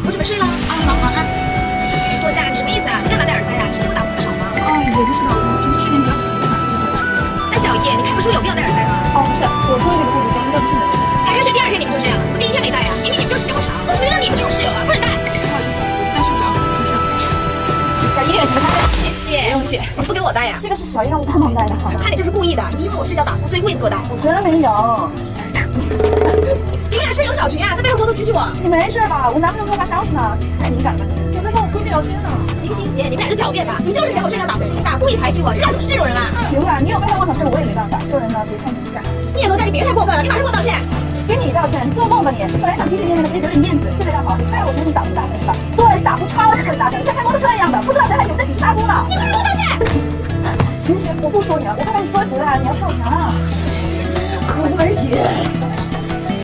我准备睡了。啊，晚安。多假，你什么意思啊？你干嘛戴耳塞呀？是嫌我打呼吵吗？哦，也不是的，我平时睡眠比较浅，所以才戴耳塞。那小叶，你看不出有必要戴耳塞吗？哦，不是，我出去这个护理装应该不是没有。才开学第2天你们就这样，怎么第1天没戴呀？明明你们就嫌我吵，我怎么遇到你们这种室友了？不准戴！不好意思，我戴睡不着，我先去了。小叶，你们看，谢谢，不用谢。你不给我戴呀？这个是小叶让我帮忙戴的，好吗？看你就是故意的，你以为我睡觉打呼，所以故意不给我戴。我真没有。你们俩是不是有小群啊？在背后偷偷蛐蛐我？你没事吧？我男朋友给我发消息呢，太敏感了。我在跟我闺蜜聊天呢。行，你们俩就狡辩吧，你就是嫌我睡觉打呼声音大，故意排挤我，你俩就是这种人啊！行吧，你有背叛我小事，我也没办法。做人呢，别太敏感。你也都在，你别太过分了，你马上给我道歉。跟你道歉，做梦吧你！本来想体体面面的给你留点面子，现在让